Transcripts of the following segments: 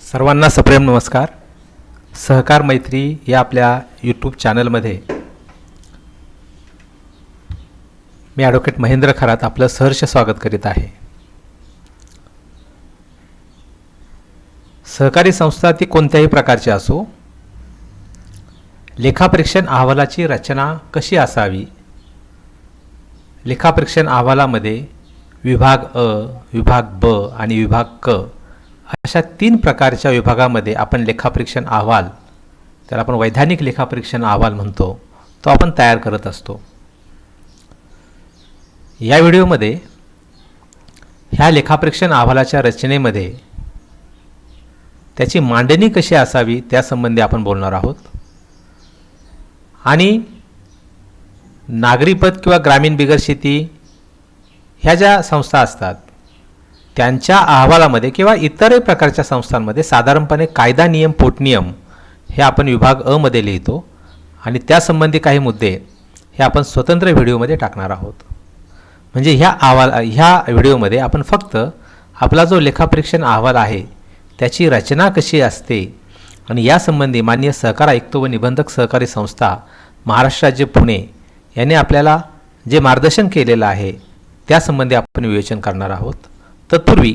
सर्वांना सप्रेम नमस्कार. सहकार मैत्री या आपल्या यूट्यूब चॅनलमध्ये मी ॲडव्होकेट महेंद्र खरात आपलं सहर्ष स्वागत करीत आहे. सहकारी संस्था ती कोणत्याही प्रकारची असो, लेखापरीक्षण अहवालाची रचना कशी असावी, लेखापरीक्षण अहवालामध्ये विभाग अ, विभाग ब आणि विभाग क अशा 3 प्रकारच्या विभागामध्ये आपण लेखापरीक्षण अहवाल, त्याला आपण वैधानिक लेखापरीक्षण अहवाल म्हणतो, तो आपण तयार करत असतो. या व्हिडिओमध्ये ह्या लेखापरीक्षण अहवालाच्या रचनेमध्ये त्याची मांडणी कशी असावी त्यासंबंधी आपण बोलणार आहोत. आणि नागरी पत किंवा ग्रामीण बिगर शेती ह्या ज्या संस्था असतात त्यांच्या अहवालामध्ये किंवा इतरही प्रकारच्या संस्थांमध्ये साधारणपणे कायदा नियम पोटनियम हे आपण विभाग अ मध्ये लिहितो आणि त्यासंबंधी काही मुद्दे हे आपण स्वतंत्र व्हिडिओमध्ये टाकणार आहोत. म्हणजे ह्या व्हिडिओमध्ये आपण फक्त आपला जो लेखापरीक्षण अहवाल आहे त्याची रचना कशी असते आणि यासंबंधी माननीय सहकार आयुक्त व निबंधक सहकारी संस्था महाराष्ट्र राज्य पुणे यांनी आपल्याला जे मार्गदर्शन केलेलं आहे त्यासंबंधी आपण विवेचन करणार आहोत. तत्पूर्वी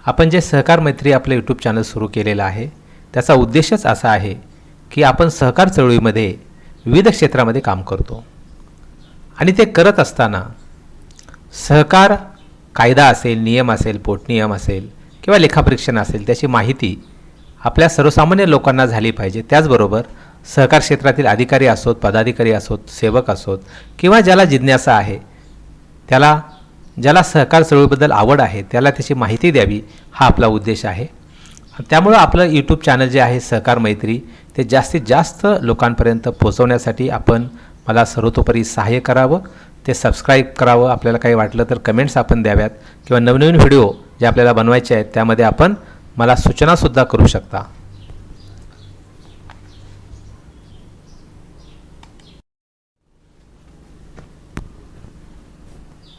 आपण जे सहकार मैत्री आपलं यूट्यूब चॅनल सुरू केलेलं आहे त्याचा उद्देशच असा आहे की आपण सहकार चळवळीमध्ये विविध क्षेत्रामध्ये काम करतो आणि ते करत असताना सहकार कायदा असेल, नियम असेल, पोटनियम असेल किंवा लेखापरीक्षण असेल त्याची माहिती आपल्या सर्वसामान्य लोकांना झाली पाहिजे. त्याचबरोबर सहकार क्षेत्रातील अधिकारी असोत, पदाधिकारी असोत, सेवक असोत किंवा ज्याला जिज्ञासा आहे, ज्याला सहकार चळवळीबद्दल आवड आहे त्याला त्याची माहिती द्यावी हा आपला उद्देश आहे. त्यामुळं आपलं यूट्यूब चॅनल जे आहे सहकार मैत्री ते जास्तीत जास्त लोकांपर्यंत पोहोचवण्यासाठी आपण मला सर्वतोपरी सहाय्य करावं, ते सबस्क्राईब करावं. आपल्याला काही वाटलं तर कमेंट्स आपण द्याव्यात किंवा नवनवीन व्हिडिओ जे आपल्याला बनवायचे आहेत त्यामध्ये आपण मला सूचनासुद्धा करू शकता.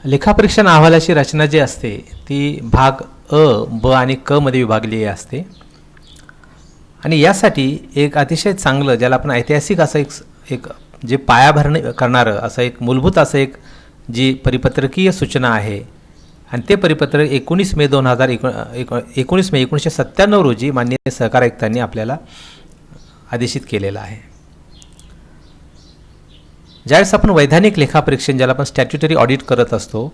लेखापरीक्षण अहवालाची रचना जी असते ती भाग अ, ब आणि क मध्ये विभागलेली असते आणि यासाठी एक अतिशय चांगलं ज्याला आपण ऐतिहासिक असं एक जे पायाभरणी करणारं असं एक मूलभूत असं एक जी परिपत्रकीय सूचना आहे आणि ते परिपत्रक 19 मे 1997 रोजी माननीय सहकार आयुक्तांनी आपल्याला आदेशित केलेलं आहे. ज्यावेळेस आपण वैधानिक लेखापरीक्षण ज्याला आपण स्टॅट्युटरी ऑडिट करत असतो,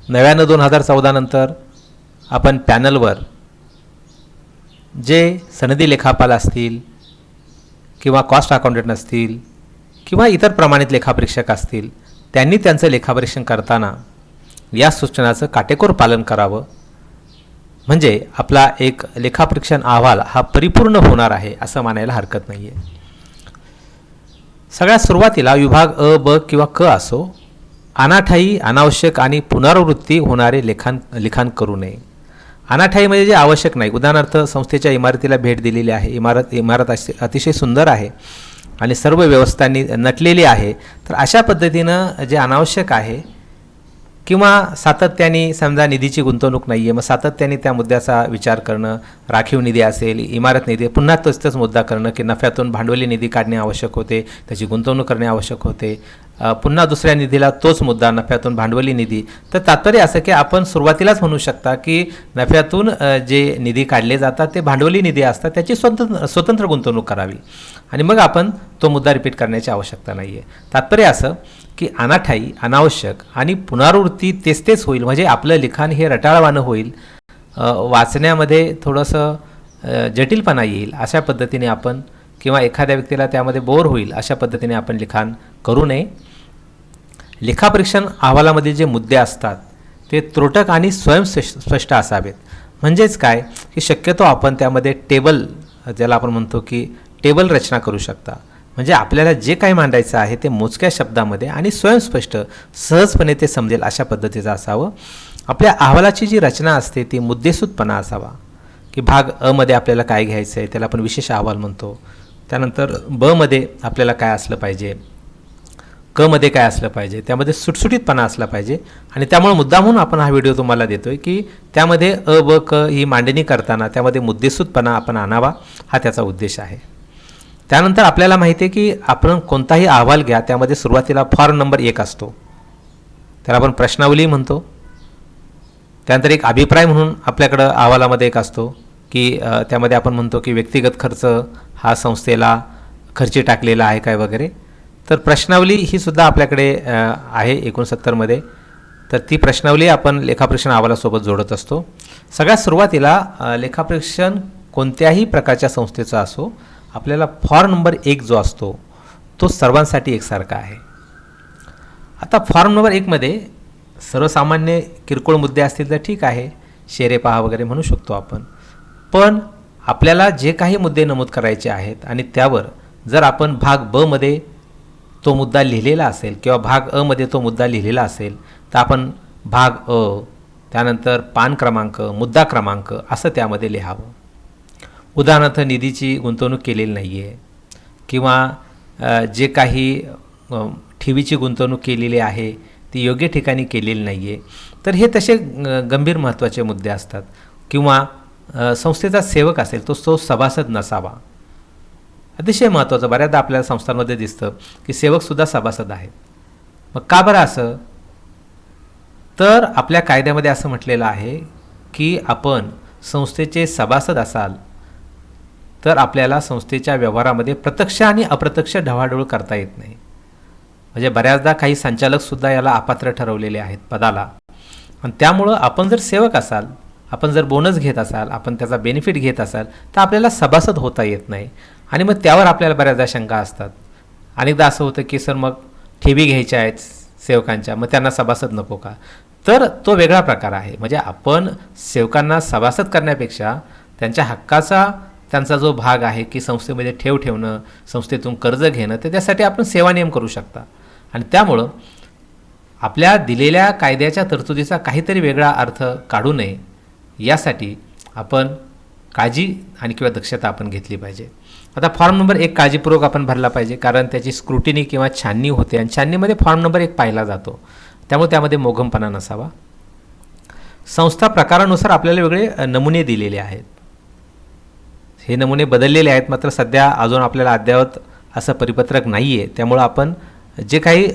99/2014 नंतर आपण पॅनलवर जे सनदी लेखापाल असतील किंवा कॉस्ट अकाउंटंट असतील किंवा इतर प्रमाणित लेखापरीक्षक असतील त्यांनी त्यांचं लेखापरीक्षण करताना या सूचनाचं काटेकोर पालन करावं. म्हणजे आपला एक लेखापरीक्षण अहवाल हा परिपूर्ण होणार आहे असं मानायला हरकत नाही आहे. सगळ्यात सुरुवातीला विभाग अ, ब किंवा क असो, अनाठायी, अनावश्यक आणि पुनरावृत्ती होणारे लिखाण करू नये. अनाठायी म्हणजे जे आवश्यक नाही, उदाहरणार्थ संस्थेच्या इमारतीला भेट दिलेली आहे, इमारत अतिशय सुंदर आहे आणि सर्व व्यवस्थांनी नटलेली आहे, तर अशा पद्धतीनं जे अनावश्यक आहे किंवा सातत्याने समजा निधीची गुंतवणूक नाही आहे, मग सातत्याने त्या मुद्द्याचा विचार करणं, राखीव निधी असेल, इमारत निधी, पुन्हा तोच मुद्दा करणं की नफ्यातून भांडवली निधी काढणे आवश्यक होते, त्याची गुंतवणूक करणे आवश्यक होते, पुन्हा दुसऱ्या निधीला तोच मुद्दा नफ्यातून भांडवली निधी. तर तात्पर्य असं की आपण सुरुवातीलाच म्हणू शकता की नफ्यातून जे निधी काढले जातात ते भांडवली निधी असतात, त्याची स्वतंत्र गुंतवणूक करावी आणि मग आपण तो मुद्दा रिपीट करण्याची आवश्यकता नाही आहे. तात्पर्य असं की अनाठायी, अनावश्यक आणि पुनरावृत्ती तेच होईल, म्हणजे आपलं लिखाण हे रटाळवाणं होईल, वाचण्यामध्ये थोडंसं जटिलपणा येईल अशा पद्धतीने आपण किंवा एखाद्या व्यक्तीला त्यामध्ये बोर होईल अशा पद्धतीने आपण लिखाण करू नये. लेखापरीक्षण अहवालामध्ये जे मुद्दे असतात ते त्रोटक आणि स्वयंस्पष्ट असावेत. म्हणजेच काय की शक्यतो आपण त्यामध्ये टेबल, ज्याला आपण म्हणतो की टेबल रचना करू शकता. म्हणजे आपल्याला जे काही मांडायचं आहे ते मोजक्या शब्दामध्ये आणि स्वयंस्पष्ट सहजपणे ते समजेल अशा पद्धतीचं असावं. आपल्या अहवालाची जी रचना असते ती मुद्देसूदपणा असावा की भाग अ मध्ये आपल्याला काय घ्यायचं आहे त्याला आपण विशेष अहवाल म्हणतो. त्यानंतर ब मध्ये आपल्याला काय असलं पाहिजे, क मध्ये काय असलं पाहिजे, त्यामध्ये सुटसुटीतपणा असला पाहिजे. आणि त्यामुळे मुद्दामहून आपण हा व्हिडिओ तुम्हाला देतोय की त्यामध्ये अ ब क ही मांडणी करताना त्यामध्ये मुद्देसूदपणा आपण आणावा, हा त्याचा उद्देश आहे. त्यानंतर आपल्याला माहिती आहे की आपण कोणताही अहवाल घ्या, त्यामध्ये सुरुवातीला फॉर्म नंबर 1 असतो, त्याला आपण प्रश्नावली म्हणतो. त्यानंतर एक अभिप्राय म्हणून आपल्याकडं अहवालामध्ये एक असतो की त्यामध्ये आपण म्हणतो की व्यक्तिगत खर्च हा संस्थेला खर्ची टाकलेला आहे काय वगैरे. तर प्रश्नावली ही सुद्धा आपल्याकडे आहे 69मध्ये. तर ती प्रश्नावली आपण लेखापरीक्षण अहवालासोबत जोडत असतो. सगळ्यात सुरुवातीला लेखापरीक्षण कोणत्याही प्रकारच्या संस्थेचा असो, आपल्याला फॉर्म नंबर 1 जो असतो तो सर्वांसाठी एकसारखा आहे. आता फॉर्म नंबर 1मध्ये सर्वसामान्य किरकोळ मुद्दे असतील तर ठीक आहे, शेरे पहा वगैरे म्हणू शकतो आपण. पण आपल्याला जे काही मुद्दे नमूद करायचे आहेत आणि त्यावर जर आपण भाग ब मध्ये तो मुद्दा लिहिलेला असेल किंवा भाग अ मध्ये तो मुद्दा लिहिलेला असेल, तर आपण भाग अ, त्यानंतर पान क्रमांक, मुद्दा क्रमांक असं त्यामध्ये लिहावं. उदाहरणार्थ निधीची गुंतवणूक केलेली नाही आहे किंवा जे काही ठेवीची गुंतवणूक केलेली आहे ती योग्य ठिकाणी केलेली नाही आहे, तर हे तसे गंभीर महत्त्वाचे मुद्दे असतात. किंवा संस्थेचा सेवक असेल तो सभासद नसावा, अतिशय महत्त्वाचं. बऱ्याचदा आपल्याला संस्थांमध्ये दिसतं की सेवकसुद्धा सभासद आहेत. मग का बरं असं? तर आपल्या कायद्यामध्ये असं म्हटलेलं आहे की आपण संस्थेचे सभासद असाल तर आपल्याला संस्थेच्या व्यवहारामध्ये प्रत्यक्ष आणि अप्रत्यक्ष ढवळाढवळ करता येत नाही. म्हणजे बऱ्याचदा काही संचालकसुद्धा याला अपात्र ठरवलेले आहेत पदाला. आणि त्यामुळं आपण जर सेवक असाल, आपण जर बोनस घेत असाल, आपण त्याचा बेनिफिट घेत असाल, तर आपल्याला सभासद होता येत नाही. आणि मग त्यावर आपल्याला बऱ्याचदा शंका असतात. अनेकदा असं होतं की सर मग ठेवी घ्यायच्या आहेत सेवकांच्या, मग त्यांना सभासद नको का? तर तो वेगळा प्रकार आहे. म्हणजे आपण सेवकांना सभासद करण्यापेक्षा त्यांच्या हक्काचा त्यांचा जो भाग आहे की संस्थेमध्ये ठेव ठेवणं, संस्थेतून कर्ज घेणं, तर त्यासाठी आपण सेवा नियम करू शकता. आणि त्यामुळं आपल्या दिलेल्या कायद्याच्या तरतुदीचा काहीतरी वेगळा अर्थ काढू नये, यासाठी आपण काळजी आणि किंवा दक्षता आपण घेतली पाहिजे. आता फॉर्म नंबर 1 काळजीपूर्वक आपण भरला पाहिजे, कारण त्याची स्क्रुटिनी किंवा छाननी होते आणि छाननीमध्ये फॉर्म नंबर 1 पाहिला जातो. त्यामुळे त्यामध्ये मोघमपणा नसावा. संस्था प्रकारानुसार आपल्याला वेगळे नमुने दिलेले आहेत. हे नमुने बदललेले आहेत, मात्र सध्या अजून आपल्याला अद्ययावत असं परिपत्रक नाही आहे. त्यामुळं आपण जे काही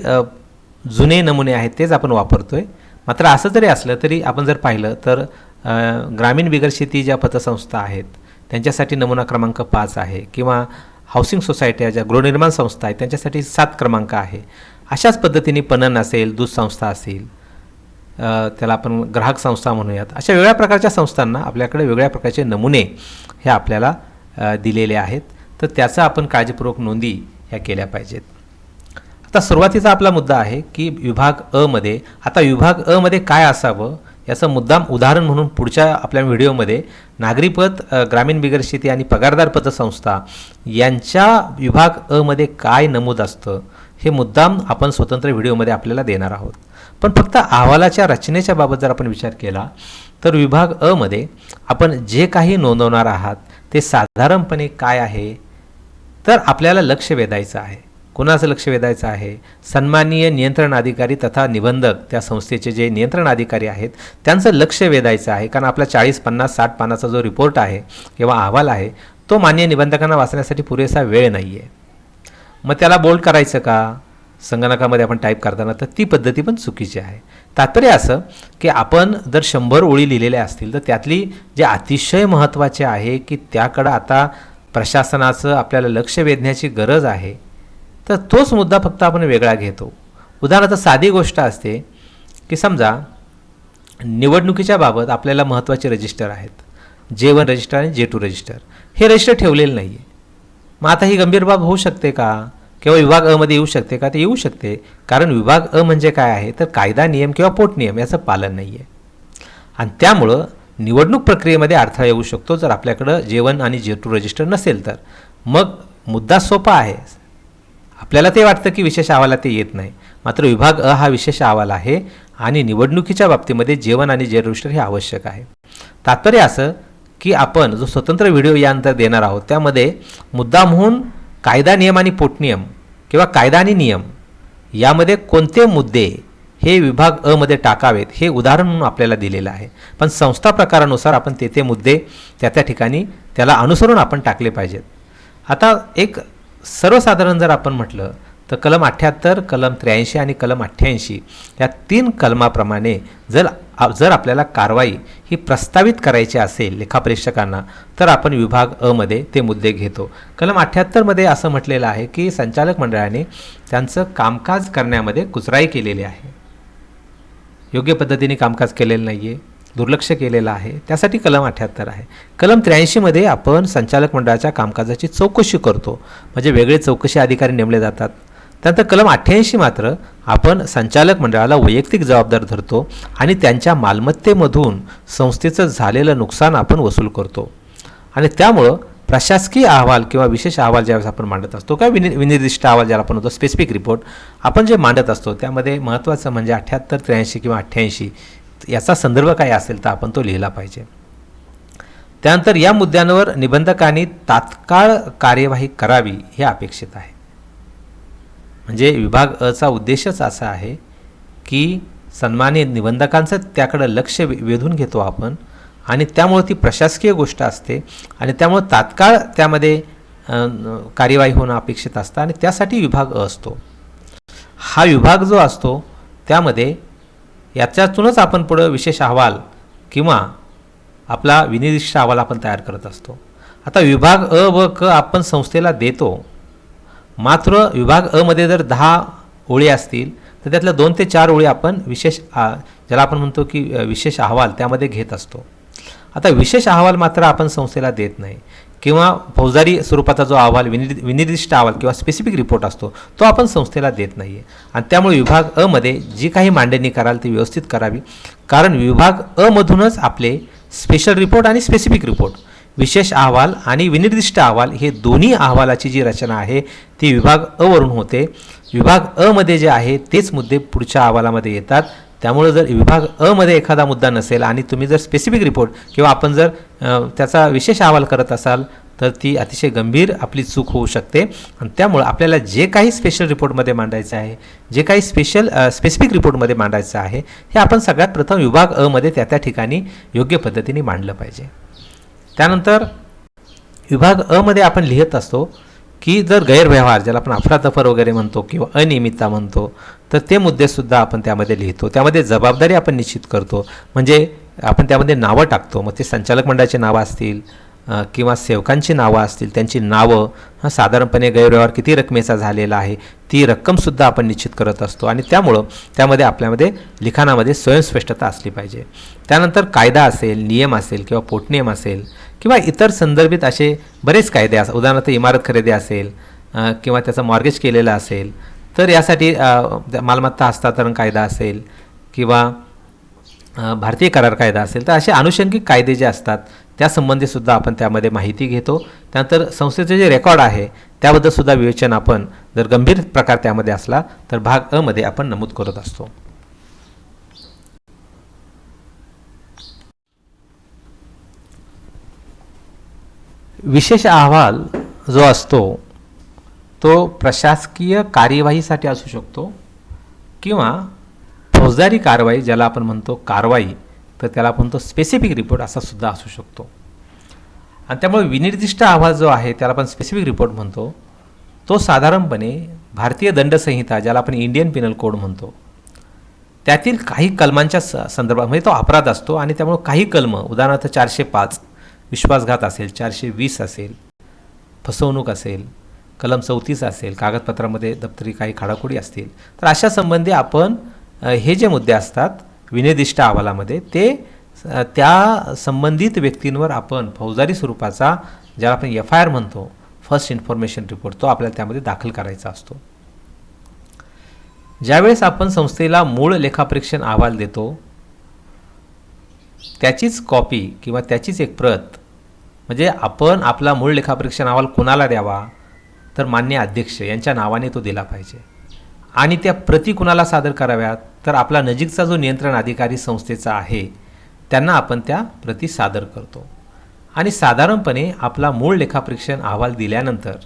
जुने नमुने आहेत तेच आपण वापरतो आहे. मात्र असं जरी असलं तरी आपण जर पाहिलं तर ग्रामीण बिगरशेती ज्या पतसंस्था आहेत त्यांच्यासाठी नमुना क्रमांक 5 आहे, किंवा हाऊसिंग सोसायट्या ज्या गृहनिर्माण संस्था आहेत त्यांच्यासाठी 7 क्रमांक आहे. अशाच पद्धतीने पणन असेल, दूध संस्था असेल, त्याला आपण ग्राहक संस्था म्हणूयात, अशा वेगळ्या प्रकारच्या संस्थांना आपल्याकडे वेगळ्या प्रकारचे नमुने हे आपल्याला दिलेले आहेत. तर त्याचं आपण काळजीपूर्वक नोंदी ह्या केल्या पाहिजेत. आता सुरुवातीचा आपला मुद्दा आहे की विभाग अ मध्ये. आता विभाग अ मध्ये काय असावं याचं मुद्दाम उदाहरण म्हणून पुढच्या आपल्या व्हिडिओमध्ये नागरी पत, ग्रामीण बिगरशेती आणि पगारदार पतसंस्था यांच्या विभाग अ मध्ये काय नमूद असतं हे मुद्दाम आपण स्वतंत्र व्हिडिओमध्ये आपल्याला देणार आहोत. पण फक्त अहवालाच्या रचनेच्या बाबत जर आपण विचार केला तर विभाग अ मध्ये आपण जे काही नोंदवणार आहात ते साधारणपणे काय आहे, तर आपल्याला लक्ष वेधायचं आहे. कोणाचं लक्ष वेधायचं आहे? सन्माननीय नियंत्रण अधिकारी तथा निबंधक, त्या संस्थेचे जे नियंत्रण अधिकारी आहेत त्यांचं लक्ष वेधायचं आहे. कारण आपला 40, 50, 60 पानाचा जो रिपोर्ट आहे किंवा अहवाल आहे तो मान्य निबंधकांना वाचण्यासाठी पुरेसा वेळ नाही आहे. मग त्याला बोल्ड करायचं का संगणकामध्ये आपण टाईप करताना? तर ती पद्धती पण चुकीची आहे. तात्पर्य असं की आपण जर 100 ओळी लिहिलेल्या असतील तर त्यातली जे अतिशय महत्त्वाचे आहे की त्याकडं आता प्रशासनाचं आपल्याला लक्ष वेधण्याची गरज आहे, तर तोच मुद्दा फक्त आपण वेगळा घेतो. उदाहरणार्थ साधी गोष्ट असते की समजा निवडणुकीच्या बाबत आपल्याला महत्त्वाचे रजिस्टर आहेत, J1 रजिस्टर आणि J2 रजिस्टर. हे रजिस्टर ठेवलेलं नाही आहे. मग आता ही गंभीर बाब होऊ शकते का? किंवा विभाग अ मध्ये येऊ शकते का? ते येऊ शकते. कारण विभाग अ म्हणजे काय आहे, तर कायदा नियम किंवा पोटनियम याचं पालन नाही आहे. आणि त्यामुळं निवडणूक प्रक्रियेमध्ये अडथळा येऊ शकतो जर आपल्याकडं J1 आणि J2 रजिस्टर नसेल तर. मग मुद्दा सोपा आहे. आपल्याला ते वाटतं की विशेष अहवालात ते येत नाही, मात्र विभाग अ हा विशेष अहवाल आहे आणि निवडणुकीच्या बाबतीमध्ये J1 आणि J रजिस्टर हे आवश्यक आहे. तात्पर्य असं की आपण जो स्वतंत्र व्हिडिओ यानंतर देणार आहोत त्यामध्ये मुद्दामहून कायदा नियम आणि पोटनियम किंवा कायदा आणि नियम यामध्ये कोणते मुद्दे हे विभाग अ मध्ये टाकावेत हे उदाहरण म्हणून आपल्याला दिलेलं आहे. पण संस्था प्रकारानुसार आपण ते मुद्दे त्या ठिकाणी त्याला अनुसरून आपण टाकले पाहिजेत. आता एक सर्वसाधारण जर आपण म्हटलं तर कलम 78, कलम 83 आणि कलम 88 या 3 कलमाप्रमाणे जर आपल्याला कारवाई ही प्रस्तावित करायची असेल लेखापरीक्षकांना तर आपण विभाग अ मध्ये ते मुद्दे घेतो. कलम 78 मध्ये असं म्हटलेलं आहे की संचालक मंडळाने त्यांचं कामकाज करण्यामध्ये कुचराई केलेली आहे, योग्य पद्धतीने कामकाज केलेलं नाही आहे, दुर्लक्ष केलेलं आहे, त्यासाठी कलम 78 आहे. कलम 83 मध्ये आपण संचालक मंडळाच्या कामकाजाची चौकशी करतो, म्हणजे वेगळे चौकशी अधिकारी नेमले जातात. त्यानंतर कलम 88 मात्र आपण संचालक मंडळाला वैयक्तिक जबाबदार धरतो आणि त्यांच्या मालमत्तेमधून संस्थेचं झालेलं नुकसान आपण वसूल करतो. आणि त्यामुळं प्रशासकीय अहवाल किंवा विशेष अहवाल ज्यावेळेस आपण मांडत असतो किंवा विनिर्दिष्ट अहवाल ज्याला आपण होतो स्पेसिफिक रिपोर्ट आपण जे मांडत असतो त्यामध्ये महत्त्वाचं म्हणजे 78, 83 किंवा 88 याचा संदर्भ काय असेल तर आपण तो लिहिला पाहिजे. त्यानंतर या मुद्द्यांवर निबंधकांनी तात्काळ कार्यवाही करावी हे अपेक्षित आहे. म्हणजे विभाग अचा उद्देशच असा आहे की सन्मानित निबंधकांचं त्याकडे लक्ष वेधून घेतो आपण आणि त्यामुळे ती प्रशासकीय गोष्ट असते आणि त्यामुळे तात्काळ त्यामध्ये कार्यवाही होणं अपेक्षित असतं आणि त्यासाठी विभाग अ असतो. हा विभाग जो असतो त्यामध्ये याच्यातूनच आपण पुढं विशेष अहवाल किंवा आपला विनिर्दिष्ट अहवाल आपण तयार करत असतो. आता विभाग अ व क आपण संस्थेला देतो, मात्र विभाग अ मध्ये जर 10 ओळी असतील तर त्यातल्या 2 ते 4 ओळी आपण विशेष ज्याला आपण म्हणतो की विशेष अहवाल त्यामध्ये घेत असतो. आता विशेष अहवाल मात्र आपण संस्थेला देत नाही किंवा फौजदारी स्वरूपाचा जो अहवाल विनिर्दिष्ट अहवाल किंवा स्पेसिफिक रिपोर्ट असतो तो आपण संस्थेला देत नाही आहे. आणि त्यामुळे विभाग अ मध्ये जी काही मांडणी कराल ती व्यवस्थित करावी, कारण विभाग अ मधूनच आपले स्पेशल रिपोर्ट आणि स्पेसिफिक रिपोर्ट विशेष अहवाल आणि विनिर्दिष्ट अहवाल हे दोन्ही अहवालाची जी रचना आहे ती विभाग अ वरून होते. विभाग अ मध्ये जे आहे तेच मुद्दे पुढच्या अहवालामध्ये येतात. त्यामुळे जर विभाग अ मध्ये एखादा मुद्दा नसेल आणि तुम्ही जर स्पेसिफिक रिपोर्ट किंवा आपण जर त्याचा विशेष अहवाल करत असाल तर ती अतिशय गंभीर आपली चूक होऊ शकते. आणि त्यामुळे आपल्याला जे काही स्पेशल रिपोर्टमध्ये मांडायचं आहे, जे काही स्पेसिफिक रिपोर्टमध्ये मांडायचं आहे हे आपण सगळ्यात प्रथम विभाग अ मध्ये त्या ठिकाणी योग्य पद्धतीने मांडलं पाहिजे. त्यानंतर विभाग अ मध्ये आपण लिहित असतो की जर गैरव्यवहार ज्याला आपण अफरातफर वगैरे म्हणतो किंवा अनियमितता म्हणतो तर ते मुद्देसुद्धा आपण त्यामध्ये लिहितो. त्यामध्ये जबाबदारी आपण निश्चित करतो, म्हणजे आपण त्यामध्ये नावं टाकतो. मग ते संचालक मंडळाची नावं असतील किंवा सेवकांची नावं असतील त्यांची नावं, साधारणपणे गैरव्यवहार किती रकमेचा झालेला आहे ती रक्कमसुद्धा आपण निश्चित करत असतो. आणि त्यामुळं त्यामध्ये आपल्यामध्ये लिखाणामध्ये स्वयंस्पष्टता असली पाहिजे. त्यानंतर कायदा असेल, नियम असेल किंवा पोटनियम असेल किंवा इतर संदर्भित असे बरेच कायदे असतात, उदाहरणार्थ इमारत खरेदी असेल किंवा त्याचं मॉर्गेज केलेलं असेल तर यासाठी मालमत्ता हस्तांतरण कायदा असेल किंवा भारतीय करार कायदा असेल तर असे अनुषंगिक कायदे जे असतात त्यासंबंधीसुद्धा आपण त्यामध्ये माहिती घेतो. त्यानंतर संस्थेचे जे रेकॉर्ड आहे त्याबद्दलसुद्धा विवेचन आपण जर गंभीर प्रकार त्यामध्ये असला तर भाग अ मध्ये आपण नमूद करत असतो. विशेष अहवाल जो असतो तो प्रशासकीय कार्यवाहीसाठी असू शकतो किंवा फौजदारी कारवाई ज्याला आपण म्हणतो कारवाई तर त्याला आपण म्हणतो स्पेसिफिक रिपोर्ट असा सुद्धा असू शकतो. आणि त्यामुळे विनिर्दिष्ट अहवाल जो आहे त्याला आपण स्पेसिफिक रिपोर्ट म्हणतो तो साधारणपणे भारतीय दंडसंहिता ज्याला आपण इंडियन पिनल कोड म्हणतो त्यातील काही कलमांच्या संदर्भात म्हणजे तो अपराध असतो आणि त्यामुळे काही कलम उदाहरणार्थ 405 विश्वासघात असेल, 420 असेल, फसवणूक असेल, कलम 34 असेल, कागदपत्रामध्ये दप्तरी काही खाडाखोडी असतील तर अशा संबंधी आपण हे जे मुद्दे असतात विनिर्दिष्ट अहवालामध्ये ते त्या संबंधित व्यक्तींवर आपण फौजदारी स्वरूपाचा ज्याला आपण FIR म्हणतो फर्स्ट इन्फॉर्मेशन रिपोर्ट तो आपल्याला त्यामध्ये दाखल करायचा असतो. ज्यावेळेस आपण संस्थेला मूळ लेखापरीक्षण अहवाल देतो त्याचीच कॉपी किंवा त्याचीच एक प्रत म्हणजे आपण आपला मूळ लेखापरीक्षण अहवाल कोणाला द्यावा तर माननीय अध्यक्ष यांच्या नावाने तो दिला पाहिजे. आणि त्या प्रती कुणाला सादर कराव्यात तर आपला नजीकचा जो नियंत्रण अधिकारी संस्थेचा आहे त्यांना आपण त्या प्रती सादर करतो. आणि साधारणपणे आपला मूळ लेखापरीक्षण अहवाल दिल्यानंतर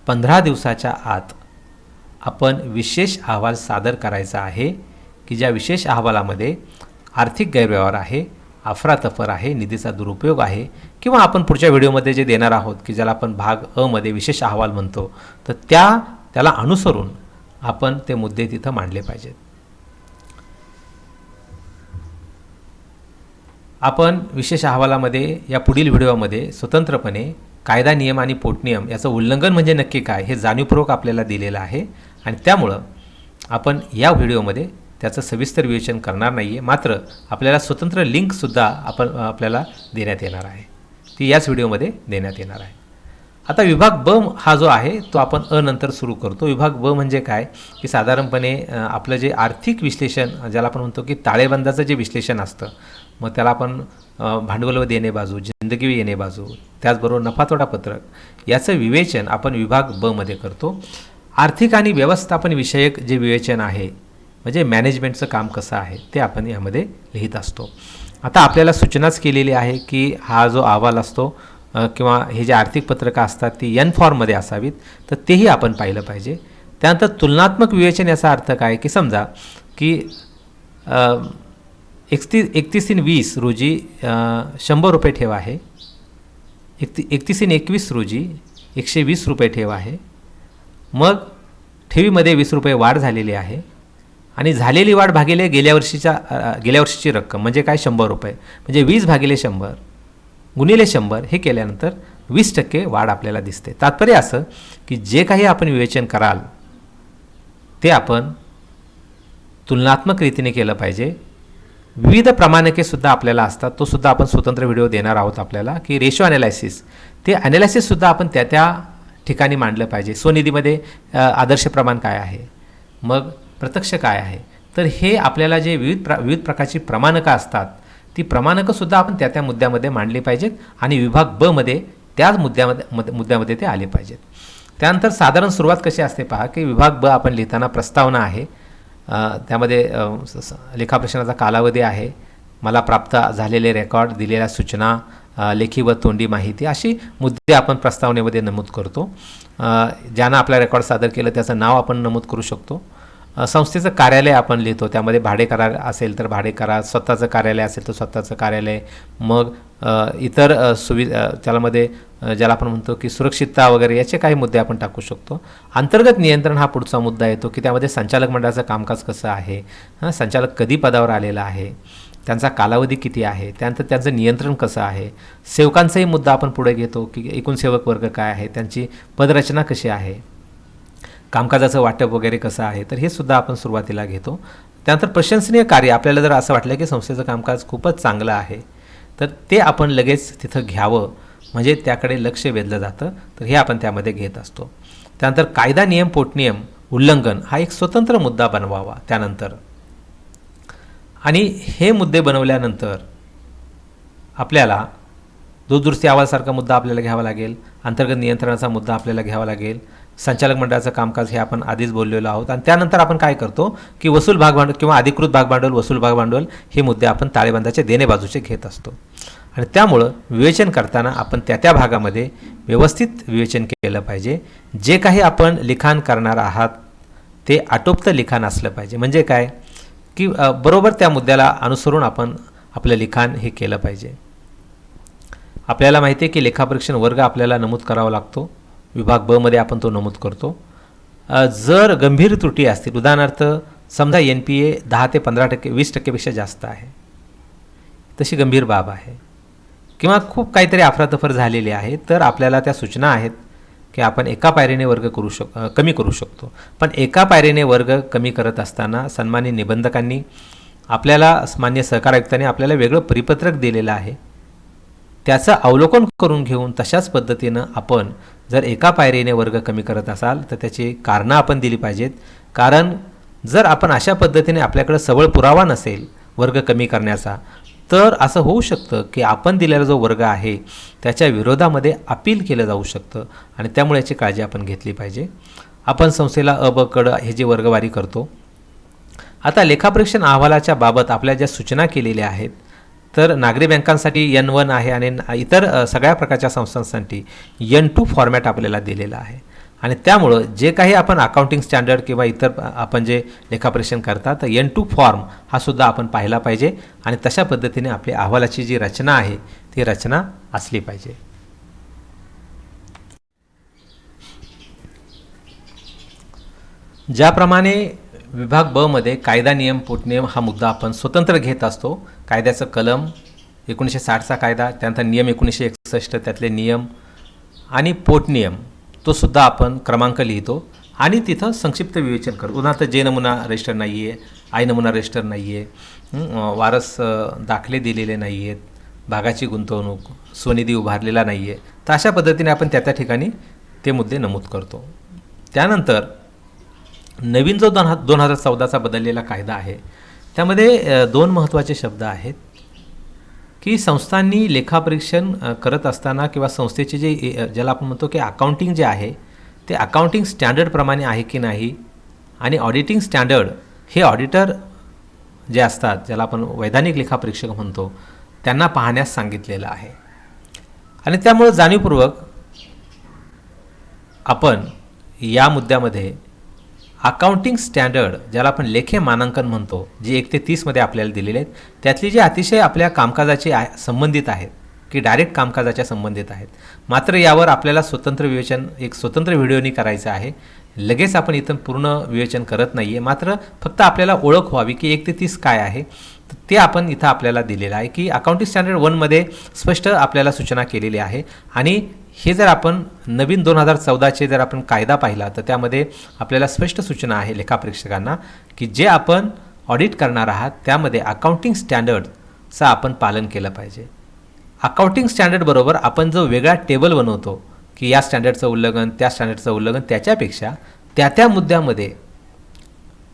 15 दिवसाच्या आत आपण विशेष अहवाल सादर करायचा आहे की ज्या विशेष अहवालामध्ये आर्थिक गैरव्यवहार आहे, अफरातफर आहे, निधीचा दुरुपयोग आहे, किंवा आपण पुढच्या व्हिडिओमध्ये जे देणार आहोत की ज्याला आपण भाग अ मध्ये विशेष अहवाल म्हणतो, तर त्याला अनुसरून आपण ते मुद्दे तिथं मांडले पाहिजेत. आपण विशेष अहवालामध्ये या पुढील व्हिडिओमध्ये स्वतंत्रपणे कायदा, नियम आणि पोटनियम याचं उल्लंघन म्हणजे नक्की काय हे जाणीवपूर्वक आपल्याला दिलेलं आहे आणि त्यामुळं आपण या व्हिडिओमध्ये त्याचं सविस्तर विवेचन करणार नाही आहे. मात्र आपल्याला स्वतंत्र लिंकसुद्धा आपल्याला देण्यात येणार आहे, ती याच व्हिडिओमध्ये देण्यात येणार आहे. आता विभाग ब हा जो आहे तो आपण अ नंतर सुरू करतो. विभाग ब म्हणजे काय की साधारणपणे आपलं जे आर्थिक विश्लेषण, ज्याला आपण म्हणतो की ताळेबंदाचं जे विश्लेषण असतं, मग त्याला आपण भांडवल व देणे बाजू, जिंदगी व येणे बाजू, त्याचबरोबर नफातोटा पत्रक याचं विवेचन आपण विभाग ब मध्ये करतो. आर्थिक आणि व्यवस्थापन विषयक जे विवेचन आहे म्हणजे मॅनेजमेंटचं काम कसं आहे ते आपण यामध्ये लिहित असतो. आता आपल्याला सूचनाच केलेली आहे की हा जो अहवाल असतो किंवा हे जे आर्थिक पत्रकं असतात ती एन फॉर्ममध्ये असावीत, तर तेही आपण पाहिलं पाहिजे. त्यानंतर तुलनात्मक विवेचन याचा अर्थ काय की समजा की 31/3/20 रोजी 100 रुपये ठेव आहे, 31/21 रोजी 120 रुपये ठेव आहे, मग ठेवीमध्ये 20 रुपये वाढ झालेली आहे आणि झालेली वाढ भागिले गेल्या वर्षीची रक्कम म्हणजे काय 100 रुपये, म्हणजे 20 भागिले 100 गुणिले 100 हे केल्यानंतर 20% वाढ आपल्याला दिसते. तात्पर्य असं की जे काही आपण विवेचन कराल ते आपण तुलनात्मक रीतीने केलं पाहिजे. विविध प्रमाणकेसुद्धा आपल्याला असतात, तो सुद्धा आपण स्वतंत्र व्हिडिओ देणार आहोत आपल्याला की रेशो ॲनालायसिस, ते ॲनालायसिससुद्धा आपण त्या ठिकाणी मांडलं पाहिजे. स्वनिधीमध्ये आदर्श प्रमाण काय आहे, मग प्रत्यक्ष काय आहे, तर हे आपल्याला जे विविध प्रकारची प्रमाणकं असतात ती प्रमाणकंसुद्धा आपण त्या मुद्द्यामध्ये मांडली पाहिजेत आणि विभाग ब मध्ये त्याच मुद्द्यामध्ये ते आले पाहिजेत. त्यानंतर साधारण सुरुवात कशी असते पहा की विभाग ब आपण लिहिताना प्रस्तावना आहे, त्यामध्ये लेखाप्रश्नाचा कालावधी आहे, मला प्राप्त झालेले रेकॉर्ड, दिलेल्या सूचना, लेखी व तोंडी माहिती, अशी मुद्दे आपण प्रस्तावनेमध्ये नमूद करतो. ज्यानं आपला रेकॉर्ड सादर केलं त्याचं नाव आपण नमूद करू शकतो. संस्थेचं कार्यालय आपण लिहितो, त्यामध्ये भाडे करार असेल तर भाडे करार, स्वतःचं कार्यालय असेल तर स्वतःचं कार्यालय, मग इतर त्यामध्ये ज्याला आपण म्हणतो की सुरक्षितता वगैरे याचे काही मुद्दे आपण टाकू शकतो. अंतर्गत नियंत्रण हा पुढचा मुद्दा येतो की त्यामध्ये संचालक मंडळाचं कामकाज कसं आहे, संचालक कधी पदावर आलेला आहे, त्यांचा कालावधी किती आहे, त्यानंतर त्यांचं नियंत्रण कसं आहे. सेवकांचाही मुद्दा आपण पुढे घेतो की एकूण सेवक वर्ग काय आहे, त्यांची पदरचना कशी आहे, कामकाजाचं वाटप वगैरे कसं आहे, तर हे सुद्धा आपण सुरुवातीला घेतो. त्यानंतर प्रशंसनीय कार्य, आपल्याला जर असं वाटलं की संस्थेचं कामकाज खूपच चांगलं आहे तर ते आपण लगेच तिथं घ्यावं, म्हणजे त्याकडे लक्ष वेधलं जातं, तर हे आपण त्यामध्ये घेत असतो. त्यानंतर कायदा, नियम, पोटनियम उल्लंघन हा एक स्वतंत्र मुद्दा बनवावा त्यानंतर, आणि हे मुद्दे बनवल्यानंतर आपल्याला दुरुस्ती अहवालासारखा मुद्दा आपल्याला घ्यावा लागेल, अंतर्गत नियंत्रणाचा मुद्दा आपल्याला घ्यावा लागेल, संचालक मंडळाचं कामकाज हे आपण आधीच बोललेलो आहोत. आणि त्यानंतर आपण काय करतो की वसूल भागभांडवल किंवा अधिकृत भागभांडवल, वसूल भागभांडवल हे मुद्दे आपण ताळेबंदाचे देणे बाजूचे घेत असतो. आणि त्यामुळं विवेचन करताना आपण त्या भागामध्ये व्यवस्थित विवेचन केलं पाहिजे. जे काही आपण लिखाण करणार आहात ते आटोपतं लिखाण असलं पाहिजे, म्हणजे काय की बरोबर त्या मुद्द्याला अनुसरून आपण आपलं लिखाण हे केलं पाहिजे. आपल्याला माहिती आहे की लेखापरीक्षण वर्ग आपल्याला नमूद करावा लागतो, विभाग ब मध्ये आपण तो नमूद करतो. जर गंभीर त्रुटी असतील, उदाहरणार्थ समजा NPA 10 ते 15%, 20%पेक्षा जास्त आहे, तशी गंभीर बाब आहे, किंवा खूप काहीतरी अफरातफर झालेली आहे, तर आपल्याला त्या सूचना आहेत की आपण एका पायरीने वर्ग कमी करू शकतो. पण एका पायरीने वर्ग कमी करत असताना सन्मान्य निबंधकांनी आपल्याला, मान्य सहकार आयुक्तांनी आपल्याला वेगळं परिपत्रक दिलेलं आहे, त्याचं अवलोकन करून घेऊन तशाच पद्धतीनं आपण जर एका पायरीने वर्ग कमी करत असाल तर त्याची कारणं आपण दिली पाहिजेत. कारण जर आपण अशा पद्धतीने आपल्याकडे सबळ पुरावा नसेल वर्ग कमी करण्याचा, तर असं होऊ शकतं की आपण दिलेला जो वर्ग आहे त्याच्या विरोधामध्ये अपील केलं जाऊ शकतं, आणि त्यामुळे याची काळजी आपण घेतली पाहिजे. आपण संस्थेला अ ब क ड हे जी वर्गवारी करतो. आता लेखापरीक्षण अहवालाच्या बाबत आपल्या ज्या सूचना केलेल्या आहेत, तर नागरी बँकांसाठी N1 आहे आणि इतर सगळ्या प्रकारच्या संस्थांसाठी N2 फॉर्मॅट आपल्याला दिलेला आहे. आणि त्यामुळं जे काही आपण अकाउंटिंग स्टँडर्ड किंवा इतर आपण जे लेखापरीक्षण करता तर N2 फॉर्म हा सुद्धा आपण पाहिला पाहिजे आणि तशा पद्धतीने आपली अहवालाची जी रचना आहे ती रचना असली पाहिजे. ज्याप्रमाणे विभाग ब मध्ये कायदा नियम पोटनियम हा मुद्दा आपण स्वतंत्र घेत असतो. कायद्याचं कलम 1960चा कायदा, त्यानंतर नियम 1961 त्यातले नियम आणि पोटनियम तो सुद्धा आपण क्रमांक लिहितो आणि तिथं संक्षिप्त विवेचन करतो. उदाहरणार्थ जे नमुना रजिस्टर नाही आहे, आय नमुना रजिस्टर नाही आहे, वारस दाखले दिलेले नाही आहेत, भागाची गुंतवणूक, स्वनिधी उभारलेला नाही आहे, तर अशा पद्धतीने आपण त्या ठिकाणी ते मुद्दे नमूद करतो. त्यानंतर नवीन जो 2014चा बदललेला कायदा आहे त्यामध्ये दोन महत्त्वाचे शब्द आहेत की संस्थांनी लेखापरीक्षण करत असताना किंवा संस्थेचे जे ज्याला आपण म्हणतो की अकाउंटिंग जे आहे ते अकाउंटिंग स्टँडर्डप्रमाणे आहे की नाही आणि ऑडिटिंग स्टँडर्ड हे ऑडिटर जे असतात ज्याला आपण वैधानिक लेखापरीक्षक म्हणतो त्यांना पाहण्यास सांगितलेलं आहे. आणि त्यामुळे जाणीवपूर्वक आपण या मुद्द्यामध्ये अकाउंटिंग स्टँडर्ड ज्याला आपण लेखे मानांकन म्हणतो जे 1 ते 30 मध्ये आपल्याला दिलेले आहेत त्यातली जी अतिशय आपल्या कामकाजाची संबंधित आहेत की डायरेक्ट कामकाजाच्या संबंधित आहेत. मात्र यावर आपल्याला स्वतंत्र विवेचन एक स्वतंत्र व्हिडिओनी करायचं आहे. लगेच आपण इथं पूर्ण विवेचन करत नाही आहे, मात्र फक्त आपल्याला ओळख व्हावी की 1 ते 30 काय आहे ते आपण इथं आपल्याला दिलेलं आहे की अकाउंटिंग स्टँडर्ड 1 मध्ये स्पष्ट आपल्याला सूचना केलेली आहे. आणि हे जर आपण नवीन 2014चे जर आपण कायदा पाहिला तर त्यामध्ये आपल्याला स्पष्ट सूचना आहे लेखापरीक्षकांना की जे आपण ऑडिट करणार आहात त्यामध्ये अकाउंटिंग स्टँडर्डचं आपण पालन केलं पाहिजे. अकाउंटिंग स्टँडर्ड बरोबर आपण जो वेगळा टेबल बनवतो की या स्टँडर्डचं उल्लंघन त्या स्टँडर्डचं उल्लंघन त्याच्यापेक्षा त्या मुद्द्यामध्ये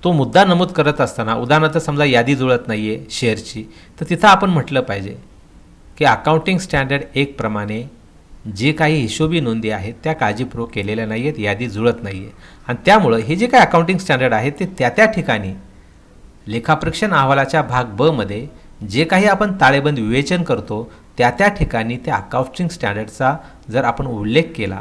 तो मुद्दा नमूद करत असताना उदाहरणार्थ समजा यादी जुळत नाही आहे शेअरची तर तिथं आपण म्हटलं पाहिजे की अकाउंटिंग स्टँडर्ड 1 प्रमाणे जे काही हिशोबी नोंदी आहेत त्या काळजीपूर्वक केलेल्या नाही आहेत, यादी जुळत नाही आहे. आणि त्यामुळं हे जे काही अकाउंटिंग स्टँडर्ड आहे ते त्या ठिकाणी लेखापरीक्षण अहवालाच्या भाग ब मध्ये जे काही आपण ताळेबंद विवेचन करतो त्या ठिकाणी त्या अकाउंटिंग स्टँडर्डचा जर आपण उल्लेख केला